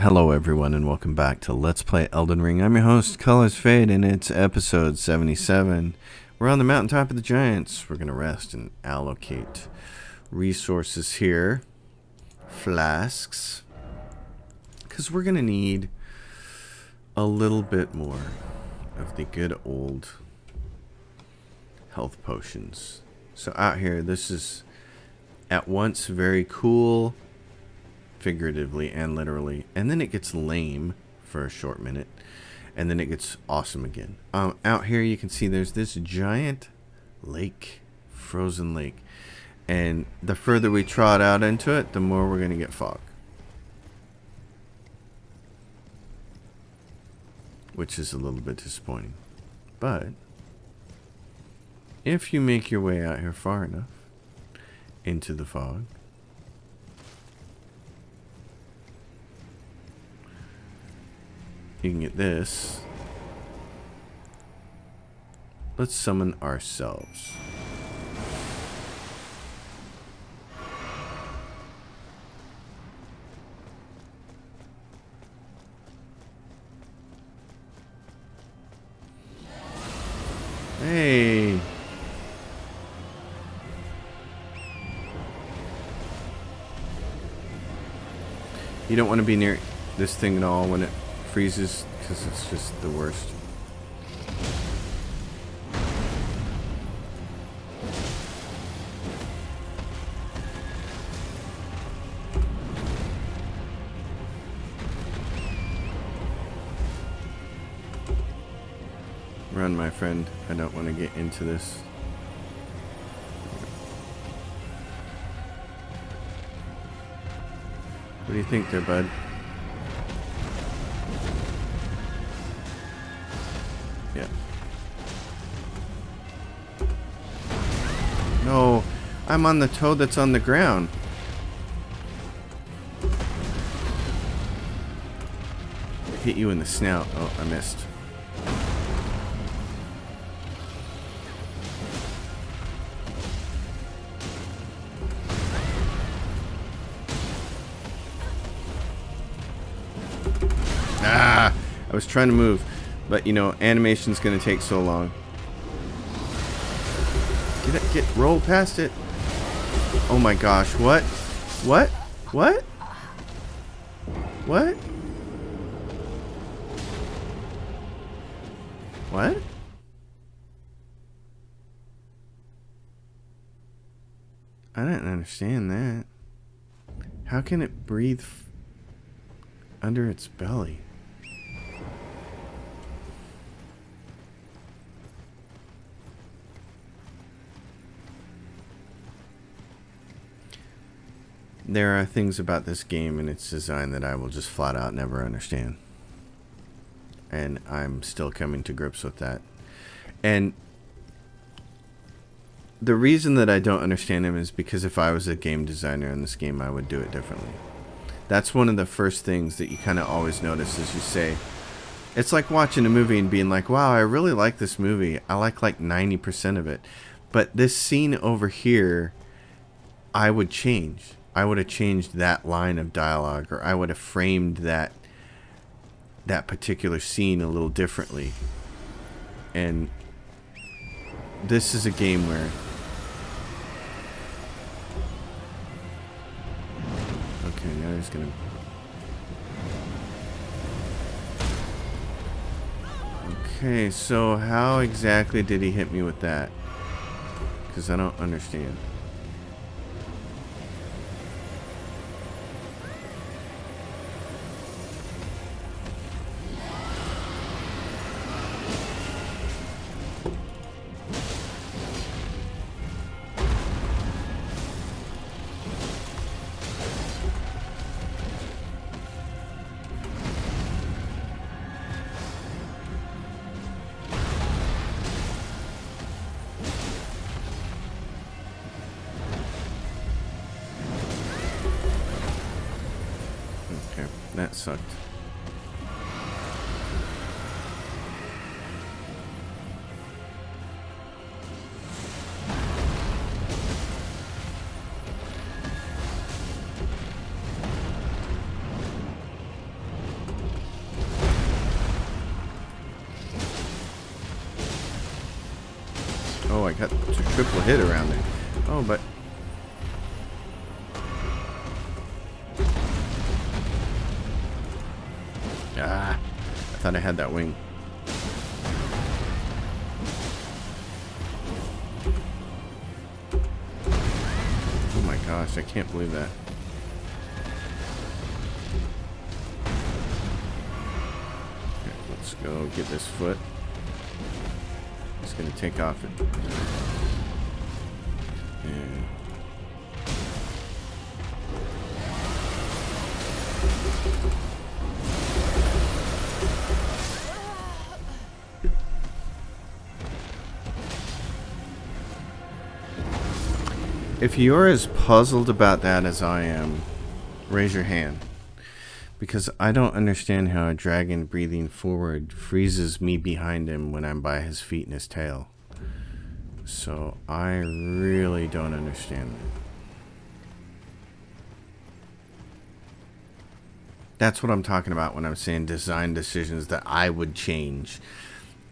Hello everyone and welcome back to Let's Play Elden Ring. I'm your host, ColorsFade, and it's episode 77. We're on the Mountaintop of the Giants. We're going to rest and allocate resources here. Flasks. Because we're going to need a little bit more of the good old health potions. So out here, this is at once very cool, figuratively and literally, and then it gets lame for a short minute, and then it gets awesome again. Out here you can see there's this giant lake, frozen lake, and the further we trot out into it, the more we're going to get fog, which is a little bit disappointing. But if you make your way out here far enough into the fog, you can get this. Let's summon ourselves. Hey. You don't want to be near this thing at all when it freezes, because it's just the worst. Run, my friend. I don't want to get into this. What do you think there, bud? Yeah. No, I'm on the toad that's on the ground. Hit you in the snout. Oh, I missed. Ah! I was trying to move, but you know, animation's gonna take so long. Roll past it. Oh my gosh, what? What? What? What? What? I didn't understand that. How can it breathe under its belly? There are things about this game and its design that I will just flat out never understand. And I'm still coming to grips with that. And the reason that I don't understand them is because if I was a game designer in this game, I would do it differently. That's one of the first things that you kind of always notice is you say, it's like watching a movie and being like, wow, I really like this movie. I like 90% of it. But this scene over here, I would change. I would have changed that line of dialogue, or I would have framed that particular scene a little differently. And this is a game where, okay, now he's gonna, okay, so how exactly did he hit me with that? Because I don't understand. That sucked. got a triple hit around there. Oh, but... Ah, I thought I had that wing. Oh my gosh, I can't believe that. Okay, let's go get this foot. It's gonna take off it. And if you're as puzzled about that as I am, raise your hand. Because I don't understand how a dragon breathing forward freezes me behind him when I'm by his feet and his tail. So I really don't understand that. That's what I'm talking about when I'm saying design decisions that I would change.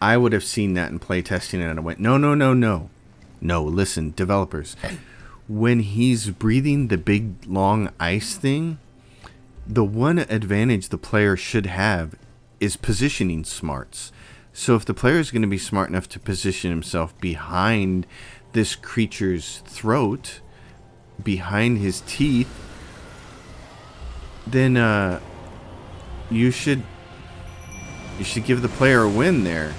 I would have seen that in playtesting and I went, no, no, no, no. No, listen, developers. When he's breathing the big, long ice thing, the one advantage the player should have is positioning smarts. So if the player is going to be smart enough to position himself behind this creature's throat, behind his teeth, then you should give the player a win there.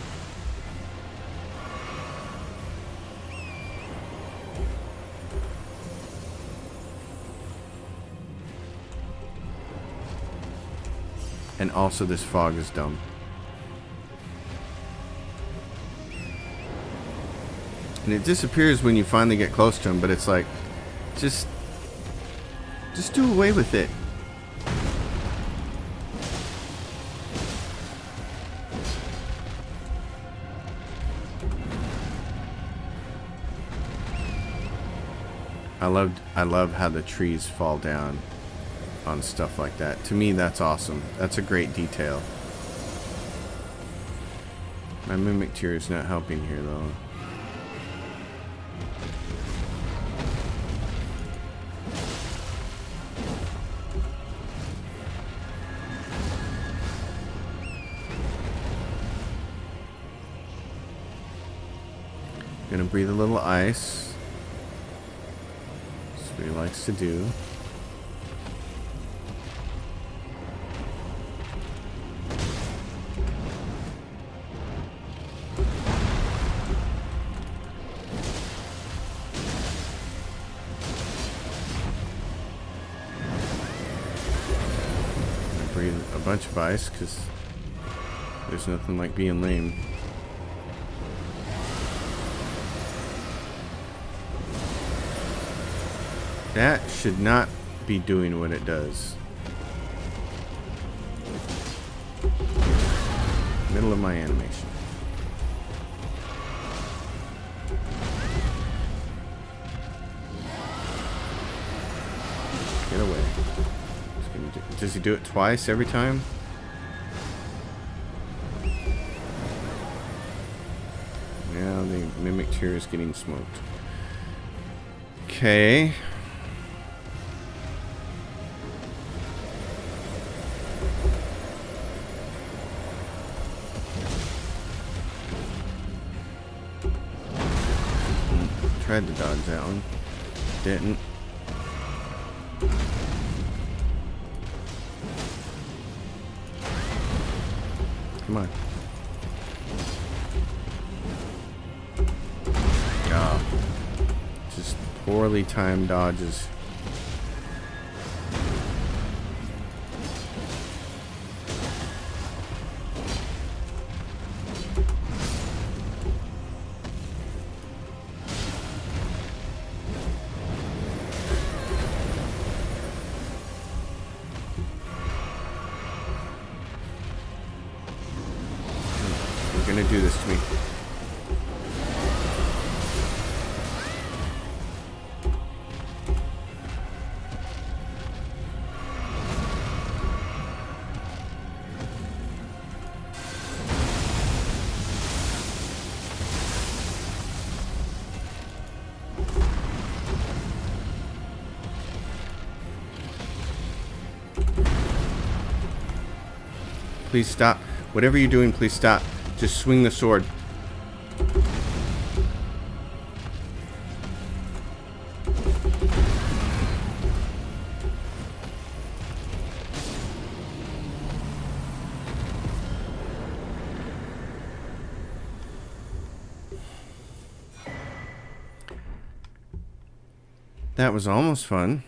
And also this fog is dumb. And it disappears when you finally get close to him, but it's like, just do away with it. I love how the trees fall down on stuff like that. To me, that's awesome. That's a great detail. My mimic tear is not helping here, though. Gonna breathe a little ice. That's what he likes to do. Breathe a bunch of ice because there's nothing like being lame. That should not be doing what it does. Middle of my animation. Get away. Does he do it twice every time? Now the mimic tear is getting smoked. Okay. Tried to dodge that one. Didn't. Come on. Oh. Just poorly timed dodges. Gonna do this to me. Please stop. Whatever you're doing, please stop. Just swing the sword. That was almost fun.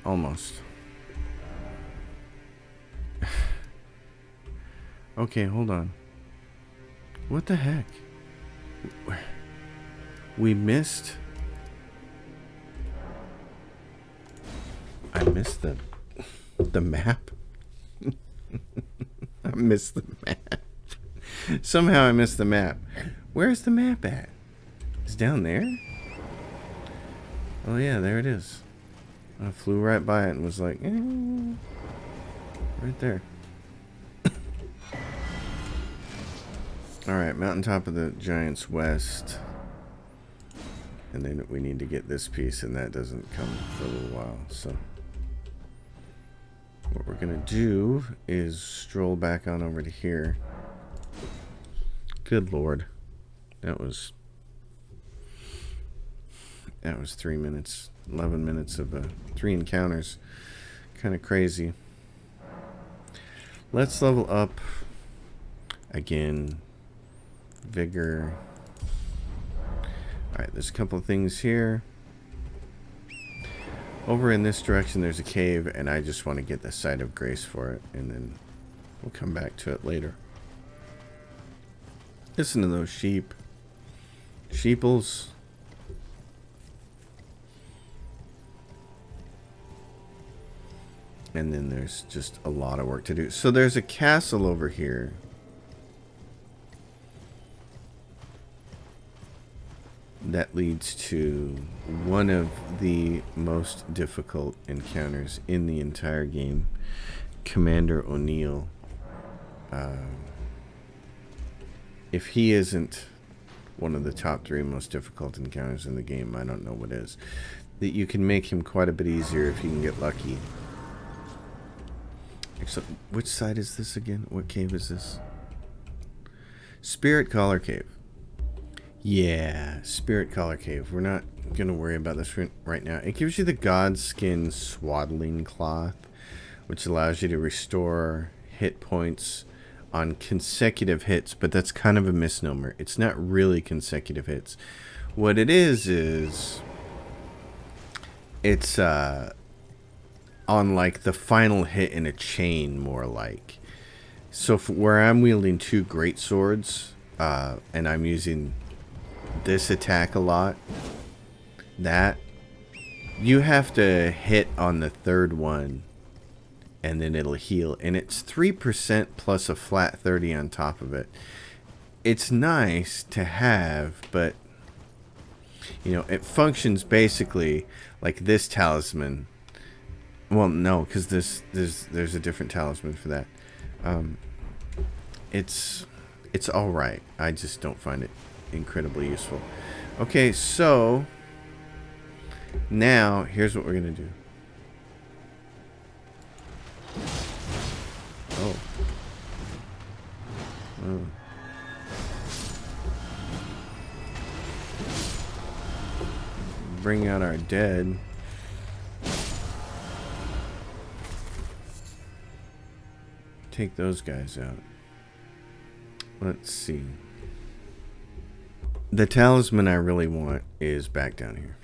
Almost. Okay, hold on. What the heck? We missed... I missed the map. I missed the map. Somehow I missed the map. Where's the map at? It's down there? Oh yeah, there it is. I flew right by it and was like, right there. Alright, Mountaintop of the Giants West. And then we need to get this piece, and that doesn't come for a little while. So what we're going to do is stroll back on over to here. Good Lord. That was 3 minutes. 11 minutes of 3 encounters. Kind of crazy. Let's level up again. Vigor. Alright, there's a couple of things here. Over in this direction there's a cave, and I just want to get the Site of Grace for it, and then we'll come back to it later. Listen to those sheep. Sheeples. And then there's just a lot of work to do. So there's a castle over here. That leads to one of the most difficult encounters in the entire game. Commander O'Neill. If he isn't one of the top 3 most difficult encounters in the game, I don't know what is. That you can make him quite a bit easier if you can get lucky. Except, which side is this again? What cave is this? Spirit Collar Cave. Yeah, Spirit Collar Cave. We're not going to worry about this right now. It gives you the Godskin Swaddling Cloth, which allows you to restore hit points on consecutive hits, but that's kind of a misnomer. It's not really consecutive hits. What it is it's on like the final hit in a chain, more like. So where I'm wielding 2 great swords, and I'm using this attack a lot, that you have to hit on the 3rd one and then it'll heal, and it's 3% plus a flat 30 on top of it. It's nice to have, but you know, it functions basically like this talisman. Well, no, because there's a different talisman for that. It's all right. I just don't find it incredibly useful. Okay, so now here's what we're gonna do. Oh. Bring out our dead. Take those guys out. Let's see. The talisman I really want is back down here.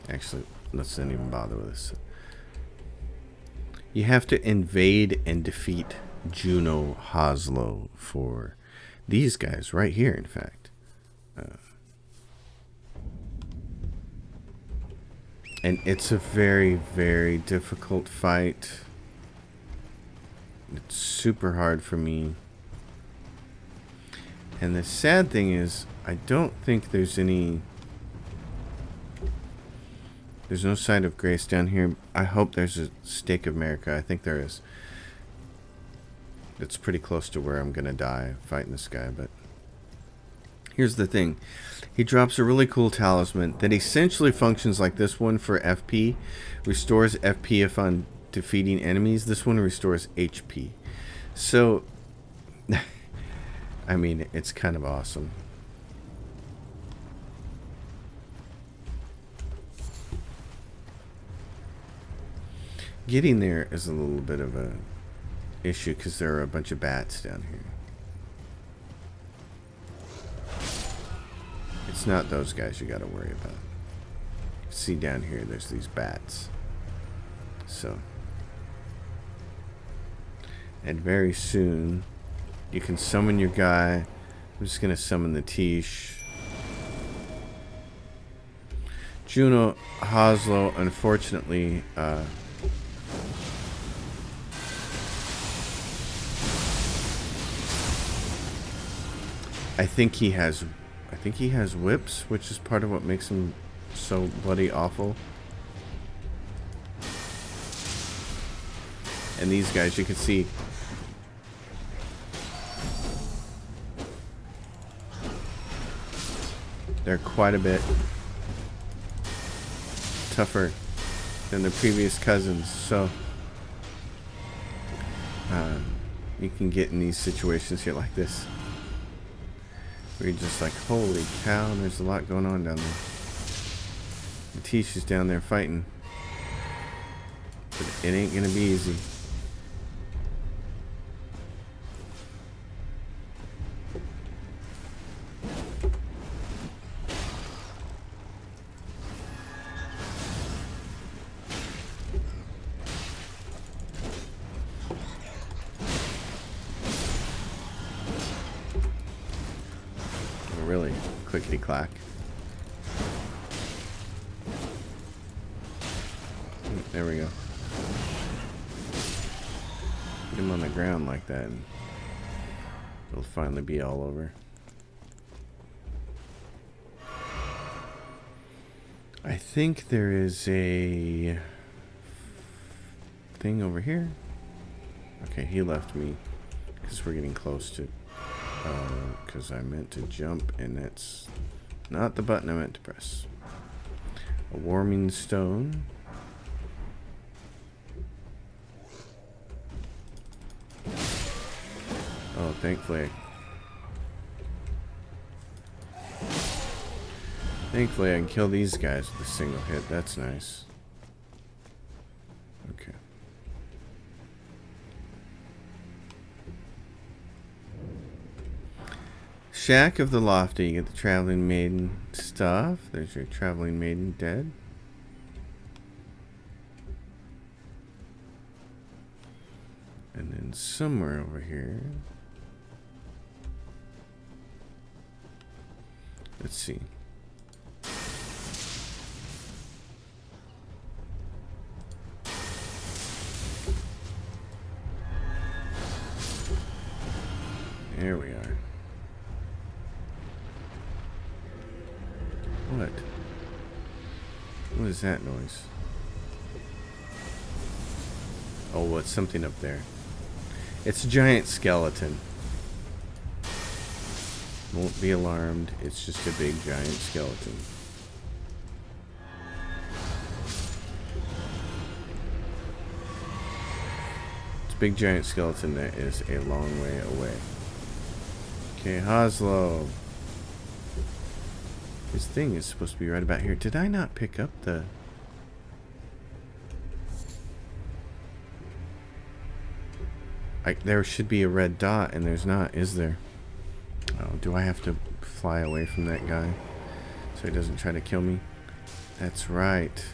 Actually, let's not even bother with this. You have to invade and defeat Juno Hoslow for these guys right here, in fact. And it's a very, very difficult fight. It's super hard for me. And the sad thing is, I don't think there's any... There's no Site of Grace down here. I hope there's a Stake of America. I think there is. It's pretty close to where I'm going to die fighting this guy, but... Here's the thing. He drops a really cool talisman that essentially functions like this one for FP. Restores FP if on defeating enemies. This one restores HP. So, I mean, it's kind of awesome. Getting there is a little bit of a issue because there are a bunch of bats down here. It's not those guys you got to worry about. See down here, there's these bats. So, and very soon you can summon your guy. I'm just gonna summon the Tish. Juno Hoslow, unfortunately, I think he has whips, which is part of what makes him so bloody awful. And these guys, you can see, they're quite a bit tougher than the previous cousins, so you can get in these situations here like this where you're just like, holy cow, there's a lot going on down there. Tish is down there fighting, but it ain't gonna be easy. Really clickety clack. There we go. Get him on the ground like that, and it'll finally be all over. I think there is a thing over here. Okay, he left me because we're getting close to. Because I meant to jump, and that's not the button I meant to press. A warming stone. Oh, thankfully I can kill these guys with a single hit. That's nice. Okay. Shack of the Lofty. You get the Traveling Maiden stuff. There's your Traveling Maiden dead. And then somewhere over here. Let's see. There we are. What? What is that noise? Oh, what's something up there? It's a giant skeleton. Won't be alarmed. It's just a big giant skeleton. It's a big giant skeleton that is a long way away. Okay, Hoslow. His thing is supposed to be right about here. Did I not pick up the... there should be a red dot, and there's not, is there? Oh, do I have to fly away from that guy so he doesn't try to kill me? That's right.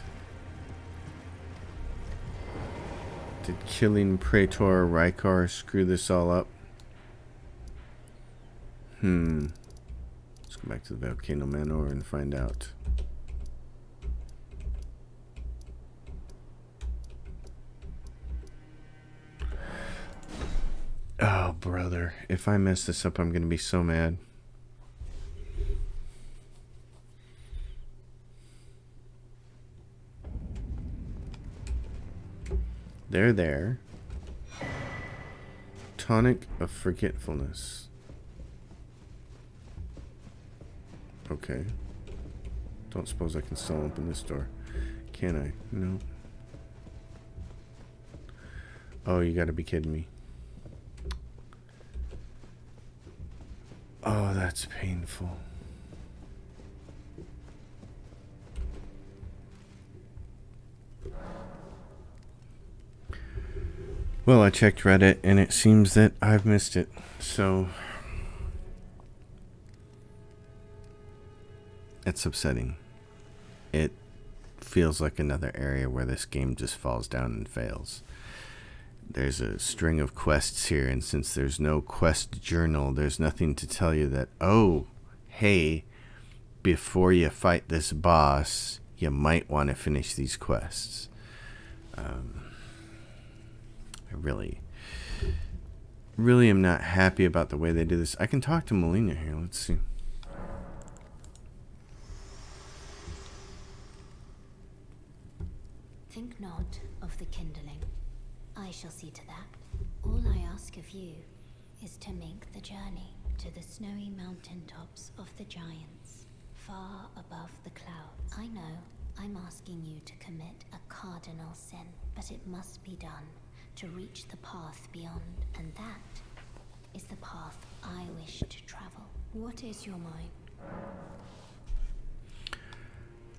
Did killing Praetor Rykar screw this all up? Let's go back to the Volcano Manor and find out. Oh, brother. If I mess this up, I'm going to be so mad. They're there. Tonic of Forgetfulness. Okay. Don't suppose I can still open this door. Can I? No. Oh, you gotta be kidding me. Oh, that's painful. Well, I checked Reddit, and it seems that I've missed it. So, it's upsetting. It feels like another area where this game just falls down and fails. There's a string of quests here, and since there's no quest journal, there's nothing to tell you that, oh, hey, before you fight this boss, you might want to finish these quests. I really am not happy about the way they do this. I can talk to Melina here. Let's see. Think not of the kindling. I shall see to that. All I ask of you is to make the journey to the snowy mountaintops of the giants, far above the clouds. I know I'm asking you to commit a cardinal sin, but it must be done to reach the path beyond, and that is the path I wish to travel. What is your mind?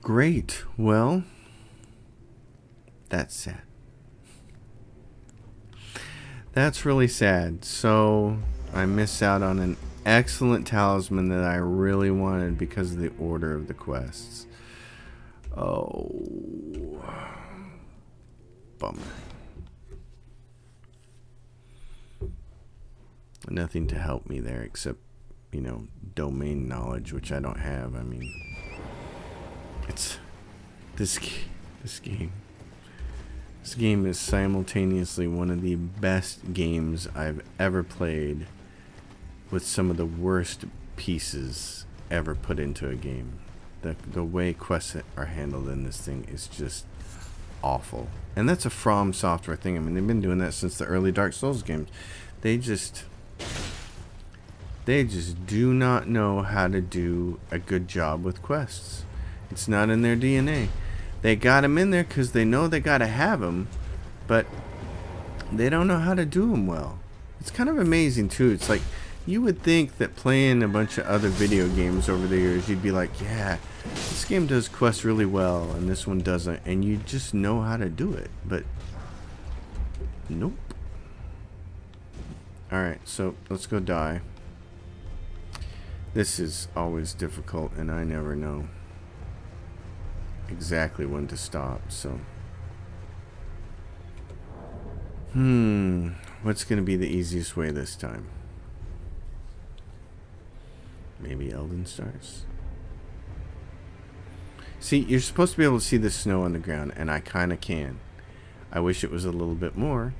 Great. Well, that's sad. That's really sad. So I miss out on an excellent talisman that I really wanted because of the order of the quests. Oh, bummer. Nothing to help me there except, domain knowledge, which I don't have. I mean, it's this game. This game is simultaneously one of the best games I've ever played with some of the worst pieces ever put into a game. The way quests are handled in this thing is just awful. And that's a From Software thing. I mean, they've been doing that since the early Dark Souls games. They just do not know how to do a good job with quests. It's not in their DNA. They got them in there because they know they got to have them, but they don't know how to do them well. It's kind of amazing, too. It's like, you would think that playing a bunch of other video games over the years, you'd be like, yeah, this game does quests really well, and this one doesn't, and you just know how to do it, but nope. Alright, so let's go die. This is always difficult, and I never know exactly when to stop, so what's gonna be the easiest way this time? Maybe Elden Stars? See, you're supposed to be able to see the snow on the ground, and I kinda can. I wish it was a little bit more,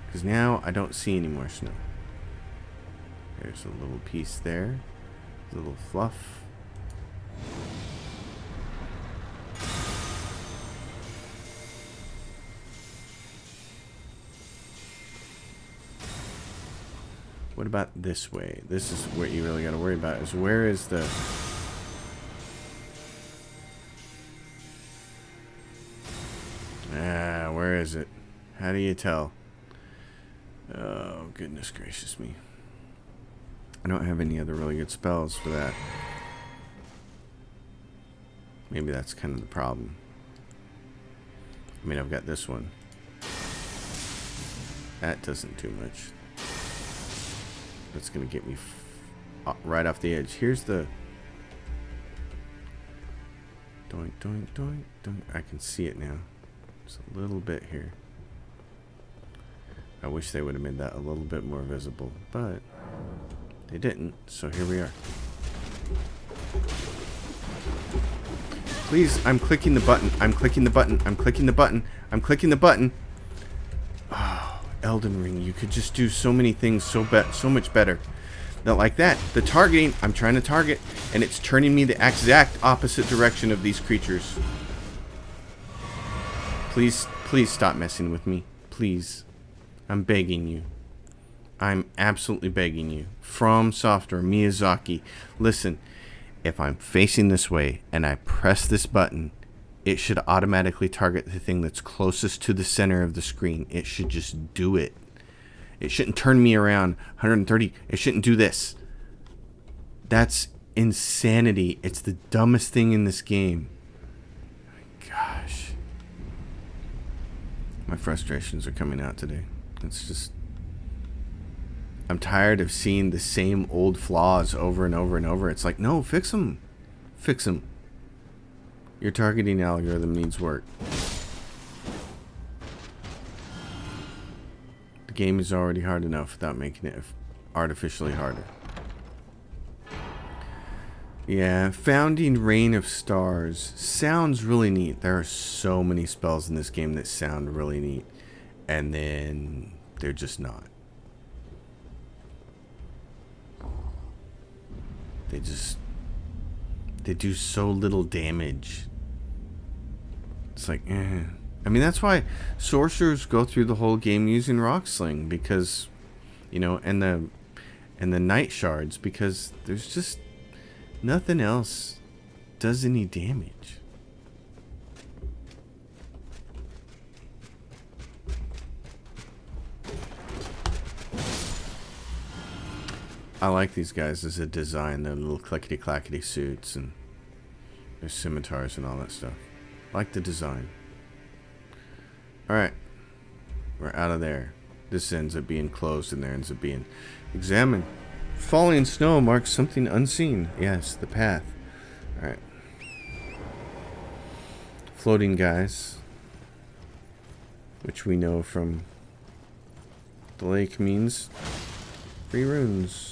because now I don't see any more snow. There's a little piece there, a little fluff. What about this way? This is what you really got to worry about, is where is the... where is it? How do you tell? Oh, goodness gracious me. I don't have any other really good spells for that. Maybe that's kind of the problem. I mean, I've got this one. That doesn't do much. That's going to get me right off the edge. Here's the... Doink, doink, doink, doink. I can see it now. Just a little bit here. I wish they would have made that a little bit more visible, but they didn't, so here we are. Please, I'm clicking the button. I'm clicking the button. I'm clicking the button. I'm clicking the button. Oh, Elden Ring, you could just do so many things so much better. Not like that. The targeting, I'm trying to target, and it's turning me the exact opposite direction of these creatures. Please, please stop messing with me. Please. I'm begging you. I'm absolutely begging you. From Software, Miyazaki. Listen, if I'm facing this way and I press this button, it should automatically target the thing that's closest to the center of the screen. It should just do it. It shouldn't turn me around 130. It shouldn't do this. That's insanity. It's the dumbest thing in this game. Gosh. My frustrations are coming out today. It's just... I'm tired of seeing the same old flaws over and over and over. It's like, no, fix them. Fix them. Your targeting algorithm needs work. The game is already hard enough without making it artificially harder. Yeah, Founding Rain of Stars sounds really neat. There are so many spells in this game that sound really neat. And then they're just not. They do so little damage. It's like, eh. I mean, that's why sorcerers go through the whole game using Rock Sling, because, you know, and the Night Shards, because there's just nothing else does any damage. I like these guys as a design, their little clickety-clackety suits and their scimitars and all that stuff. I like the design. Alright. We're out of there. This ends up being closed and there ends up being examined. Falling snow marks something unseen. Yes, the path. Alright. Floating guys. Which we know from the lake means free runes.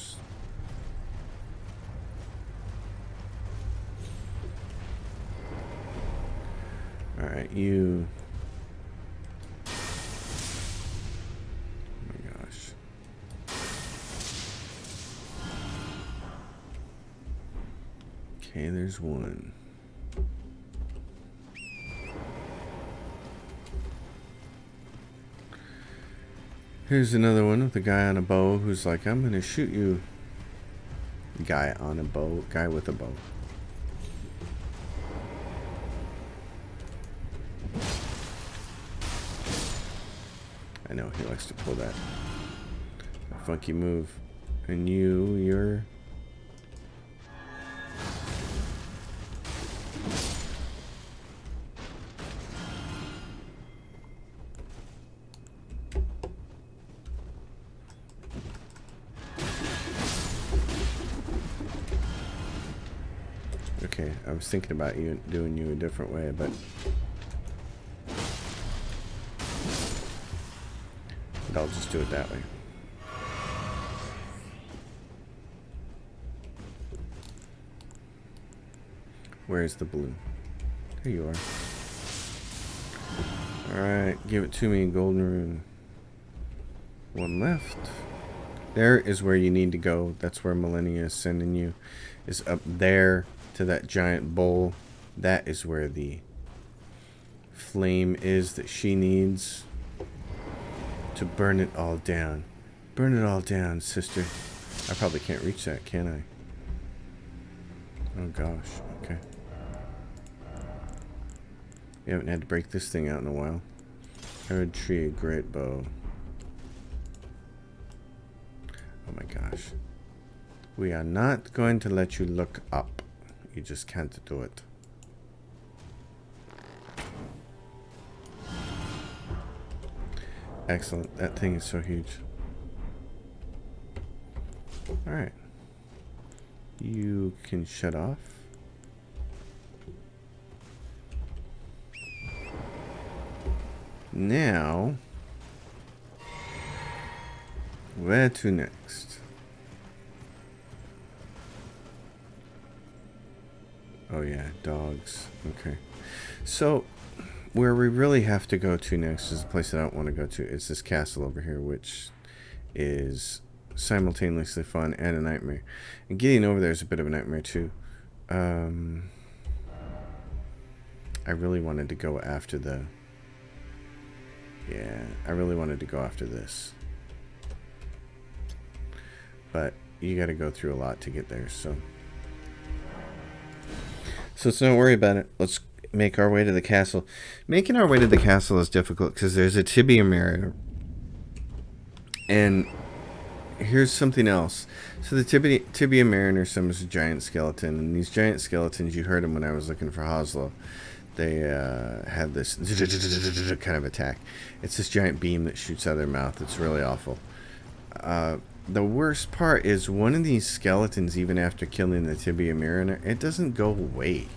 Alright, you... Oh my gosh. Okay, there's one. Here's another one with a guy on a bow who's like, I'm gonna shoot you. Guy on a bow. Guy with a bow. I know, he likes to pull that funky move. And you're... Okay, I was thinking about you doing you a different way, but I'll just do it that way. Where's the blue? There you are. Alright, give it to me, golden rune. One left. There is where you need to go. That's where Millennia is sending you. Is up there to that giant bowl. That is where the flame is that she needs to burn it all down. Burn it all down, sister. I probably can't reach that, can I? Oh gosh, okay. We haven't had to break this thing out in a while. Hard tree, great bow. Oh my gosh. We are not going to let you look up. You just can't do it. Excellent. That thing is so huge. Alright. You can shut off. Now, where to next? Oh yeah, dogs. Okay. So, where we really have to go to next is a place that I don't want to go to. It's this castle over here, which is simultaneously fun and a nightmare. And getting over there is a bit of a nightmare too. I really wanted to go after the... Yeah, I really wanted to go after this. But you got to go through a lot to get there, so... So let's not worry about it. Let's make our way to the castle. Making our way to the castle is difficult because there's a tibia mariner. And here's something else. So the tibia mariner summons a giant skeleton, and these giant skeletons, you heard them when I was looking for Hoslo. They have this kind of attack. It's this giant beam that shoots out of their mouth. It's really awful. The worst part is one of these skeletons, even after killing the tibia mariner, it doesn't go away.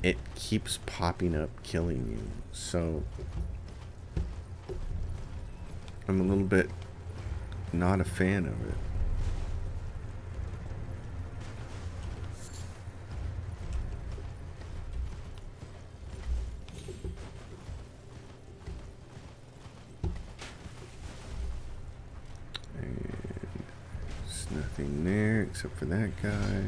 It keeps popping up, killing you. So I'm a little bit not a fan of it. Nothing there except for that guy.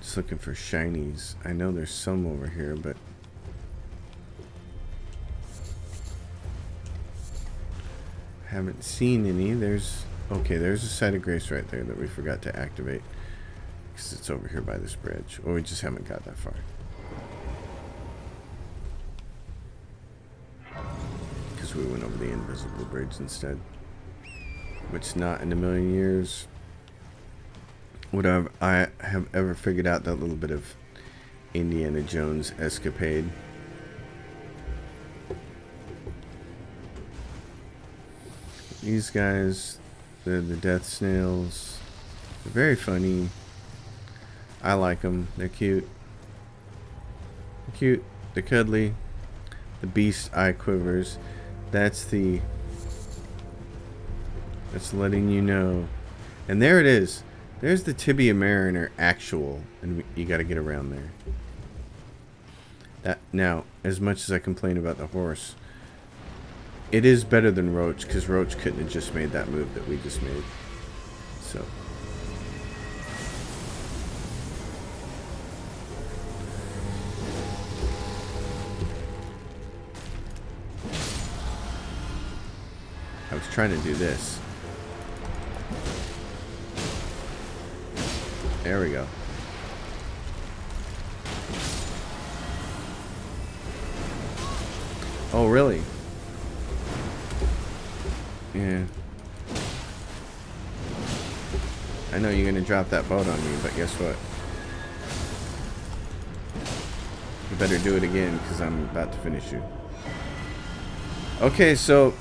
Just looking for shinies. I know there's some over here, but haven't seen any. There's a site of grace right there that we forgot to activate because it's over here by this bridge, or we just haven't got that far because we went over the invisible bridge instead. Which not in a million years would I have ever figured out that little bit of Indiana Jones escapade. These guys, they're the death snails. They're very funny. I like them. They're cute. They're cute. They're cuddly. The beast eye quivers. That's letting you know. And there it is. There's the tibia mariner actual. And you got to get around there. Now, as much as I complain about the horse, it is better than Roach, because Roach couldn't have just made that move that we just made. So. I was trying to do this. There we go. Oh, really? Yeah. I know you're gonna drop that boat on me, but guess what? You better do it again, because I'm about to finish you. Okay, so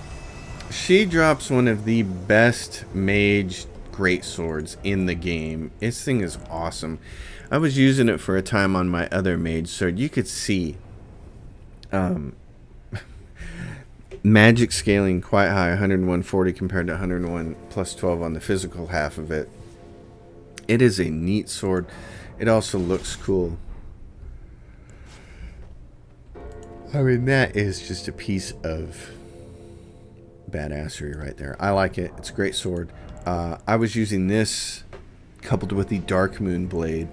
she drops one of the best mage great swords in the game. This thing is awesome. I was using it for a time on my other mage sword. You could see magic scaling quite high, 10140 compared to 101 plus 12 on the physical half of it. It is a neat sword. It also looks cool. I mean, that is just a piece of badassery right there. I like it. It's a great sword. I was using this coupled with the Dark Moon Blade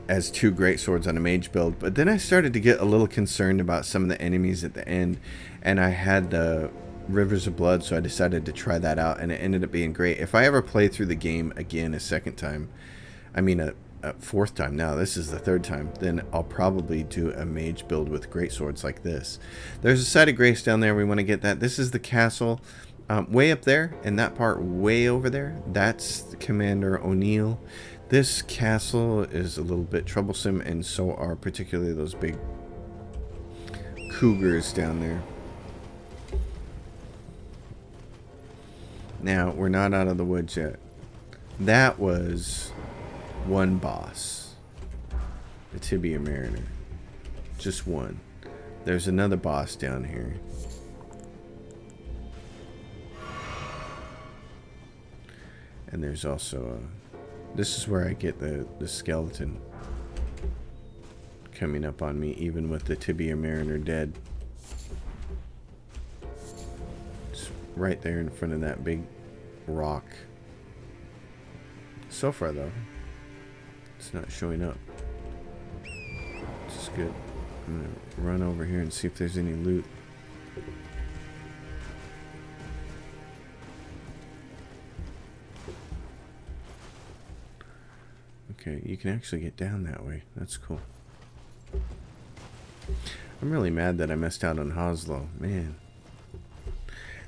as two great swords on a mage build, but then I started to get a little concerned about some of the enemies at the end, and I had the Rivers of Blood, so I decided to try that out, and it ended up being great. If I ever play through the game again a second time, I mean a fourth time now, this is the third time, then I'll probably do a mage build with great swords like this. There's a site of grace down there. We want to get that. This is the castle. Way up there, and that part way over there, that's Commander O'Neill. This castle is a little bit troublesome, and so are particularly those big cougars down there. Now, we're not out of the woods yet. That was one boss. The Tibia Mariner. Just one. There's another boss down here. And there's also this is where I get the skeleton coming up on me, even with the Tibia Mariner dead. It's right there in front of that big rock. So far, though, it's not showing up. Which is good. I'm gonna run over here and see if there's any loot. Okay, you can actually get down that way. That's cool. I'm really mad that I missed out on Hoslo. Man.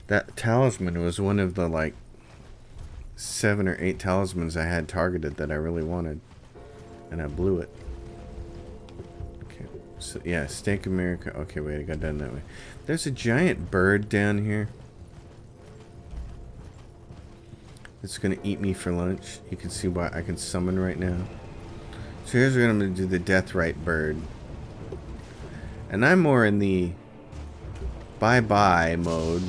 That talisman was one of the, like, 7 or 8 talismans I had targeted that I really wanted. And I blew it. Okay. So, yeah, Steak America. Okay, wait, I got done that way. There's a giant bird down here. It's going to eat me for lunch. You can see why I can summon right now. So here's where I'm going to do the Deathrite bird. And I'm more in the bye-bye mode.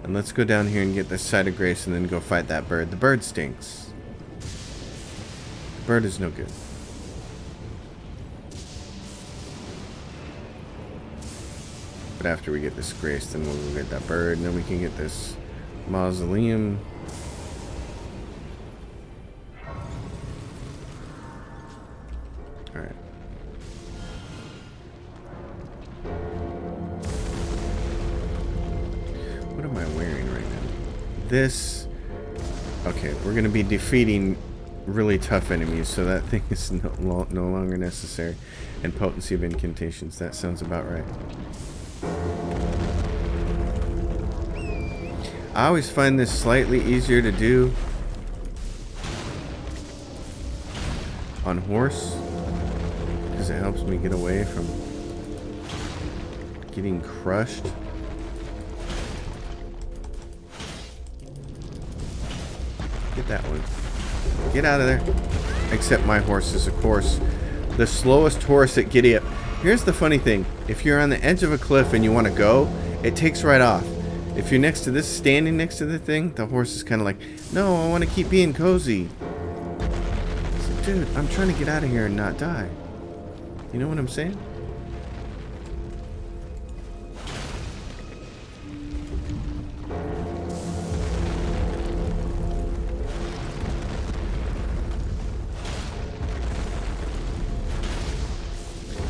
And let's go down here and get this side of grace and then go fight that bird. The bird stinks. The bird is no good. But after we get this grace, then we'll go get that bird, and then we can get this mausoleum. Alright. What am I wearing right now? This... Okay, we're going to be defeating really tough enemies, so that thing is no longer necessary. And potency of incantations, that sounds about right. I always find this slightly easier to do on horse, because it helps me get away from getting crushed. Get that one. Get out of there. Except my horse is, of course, the slowest horse at giddy up. Here's the funny thing. If you're on the edge of a cliff and you want to go, it takes right off. If you're next to this, standing next to the thing, the horse is kind of like, no, I want to keep being cozy. So, dude, I'm trying to get out of here and not die. You know what I'm saying?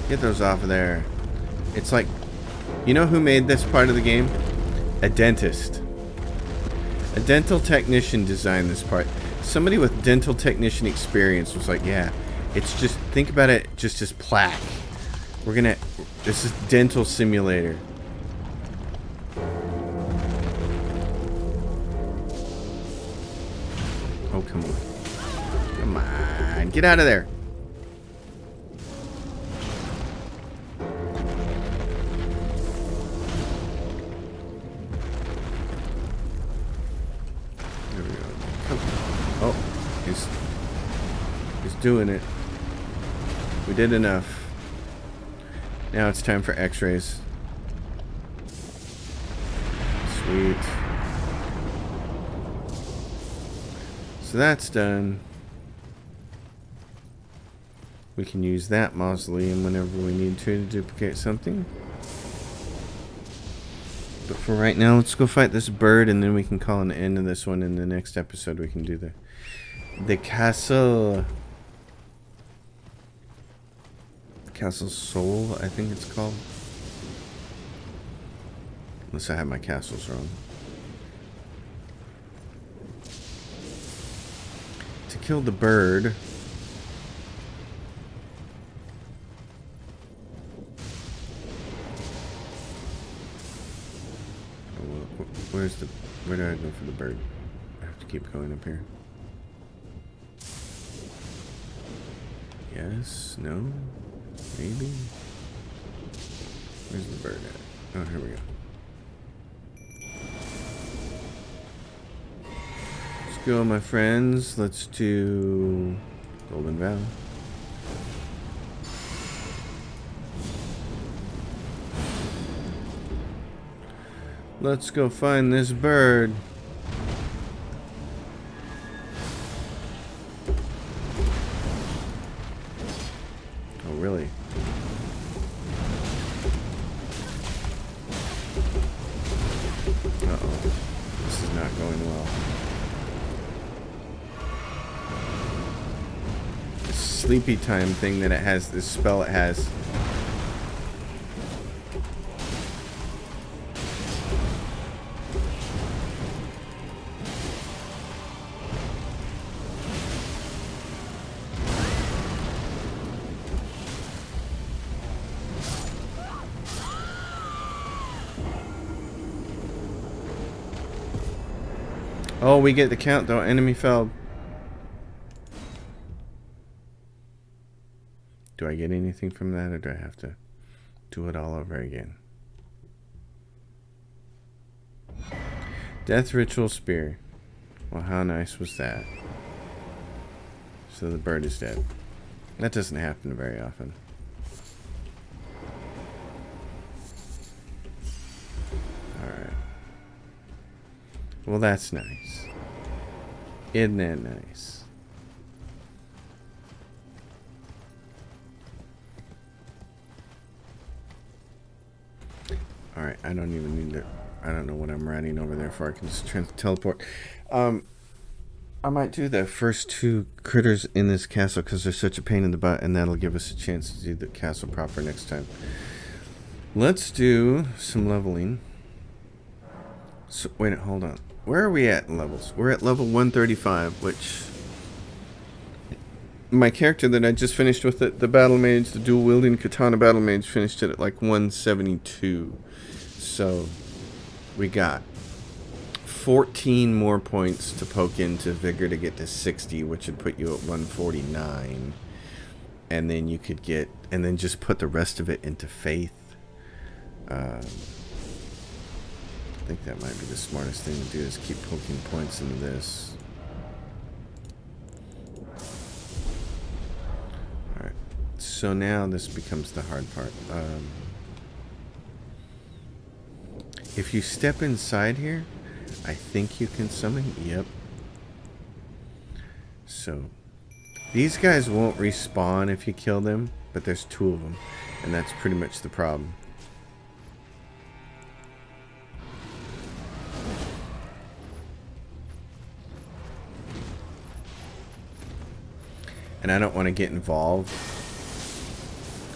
Get those off of there. It's like, you know who made this part of the game? A dentist. A dental technician designed this part. Somebody with dental technician experience was like, yeah, it's just, think about it just as plaque. This is dental simulator. Oh, come on. Come on. Get out of there. Doing it. We did enough. Now it's time for x-rays. Sweet. So that's done. We can use that mausoleum whenever we need to duplicate something. But for right now, let's go fight this bird, and then we can call an end to this one. In the next episode, we can do the castle. Castle Soul, I think it's called. Unless I have my castles wrong. To kill the bird. Where do I go for the bird? I have to keep going up here. Yes, no, maybe. Where's the bird at? Oh, here we go. Let's go, my friends. Let's do Golden Valley. Let's go find this bird. Oh, really? Uh-oh. This is not going well. This sleepy time thing that it has, this spell it has. Oh, we get the count though. Enemy felled. Do I get anything from that, or do I have to do it all over again? Death Ritual Spear. Well, how nice was that? So the bird is dead. That doesn't happen very often. Alright. Well, that's nice. Isn't that nice? Alright, I don't even need to... I don't know what I'm riding over there for. I can just teleport. I might do the first 2 critters in this castle because they're such a pain in the butt, and that'll give us a chance to do the castle proper next time. Let's do some leveling. So, wait, hold on. Where are we at in levels? We're at level 135, which... My character that I just finished with, the battle mage, the dual-wielding katana battle mage, finished it at like 172. So, we got 14 more points to poke into Vigor to get to 60, which would put you at 149. And then you could get... And then just put the rest of it into Faith. I think that might be the smartest thing to do, is keep poking points into this. Alright. So now this becomes the hard part. If you step inside here, I think you can summon. Yep. So these guys won't respawn if you kill them, but there's 2 of them, and that's pretty much the problem. And I don't want to get involved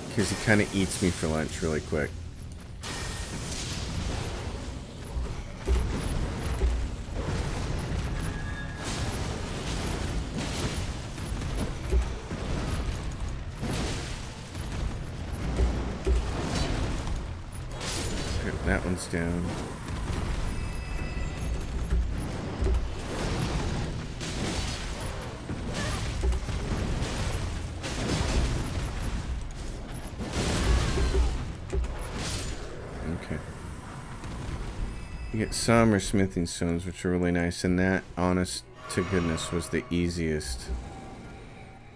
because he kind of eats me for lunch really quick. That one's down. Okay. You get some or smithing stones, which are really nice, and that, honest to goodness, was the easiest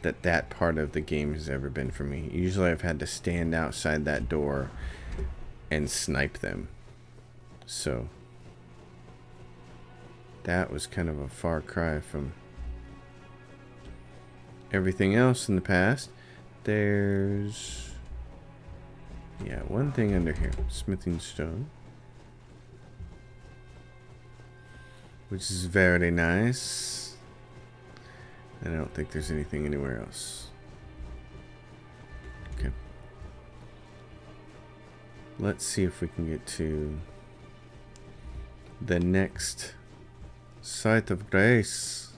that part of the game has ever been for me. Usually I've had to stand outside that door and snipe them. So that was kind of a far cry from everything else in the past. There's, yeah, one thing under here. Smithing stone, which is very nice. And I don't think there's anything anywhere else. Okay. Let's see if we can get to the next site of grace.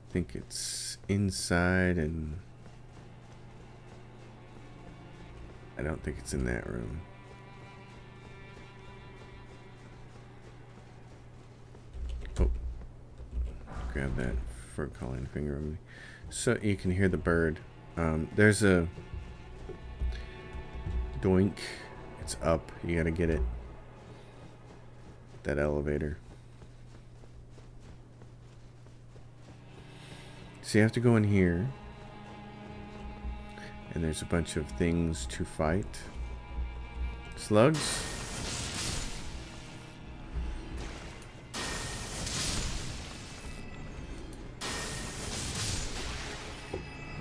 I think it's inside, and I don't think it's in that room. Oh, grab that for calling finger on me. So you can hear the bird. There's a doink. It's up. You gotta get it. That elevator. So you have to go in here, and there's a bunch of things to fight. Slugs.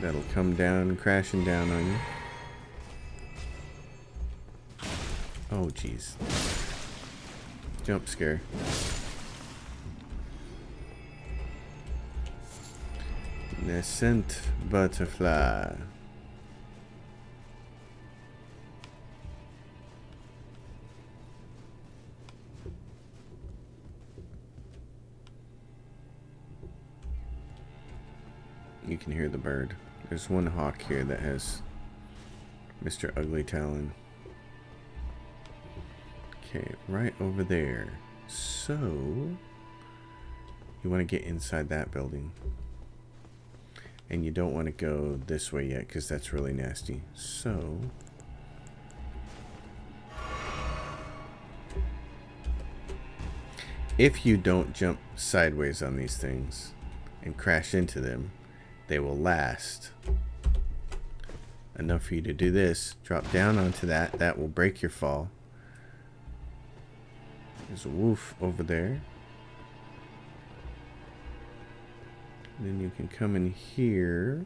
That'll come down, crashing down on you. Oh, jeez. Jump scare. Nascent butterfly. You can hear the bird. There's one hawk here that has Mr. Ugly Talon. Okay, right over there So, you want to get inside that building. And you don't want to go this way yet, because that's really nasty. So, if you don't jump sideways on these things and crash into them, they will last enough for you to do this. Drop down onto that. That will break your fall. There's a wolf over there. And then you can come in here.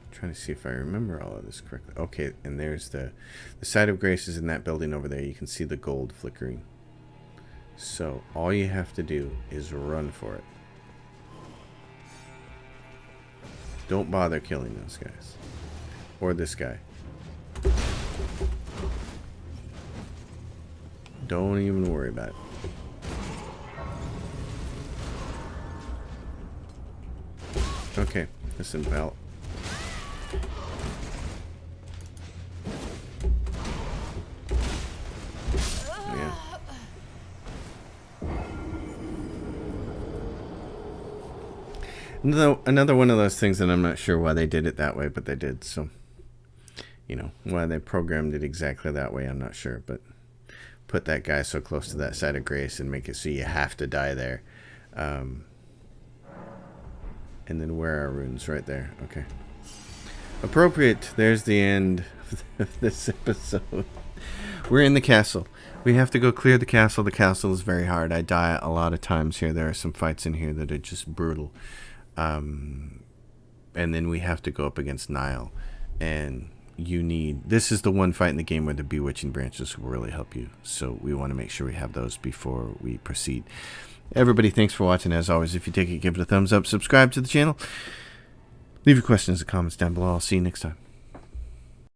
I'm trying to see if I remember all of this correctly. Okay, and there's the side of grace is in that building over there. You can see the gold flickering. So all you have to do is run for it. Don't bother killing those guys. Or this guy. Don't even worry about it. Okay, listen, pal. Yeah. Another one of those things that I'm not sure why they did it that way, but they did. So, you know, why they programmed it exactly that way, I'm not sure. But put that guy so close to that side of grace and make it so you have to die there. And then where are runes? Right there. Okay. Appropriate. There's the end of this episode. We're in the castle. We have to go clear the castle. The castle is very hard. I die a lot of times here. There are some fights in here that are just brutal. And then we have to go up against Nile. And you need... This is the one fight in the game where the bewitching branches will really help you. So we want to make sure we have those before we proceed. Everybody, thanks for watching. As always, if you take it, give it a thumbs up. Subscribe to the channel. Leave your questions and comments down below. I'll see you next time.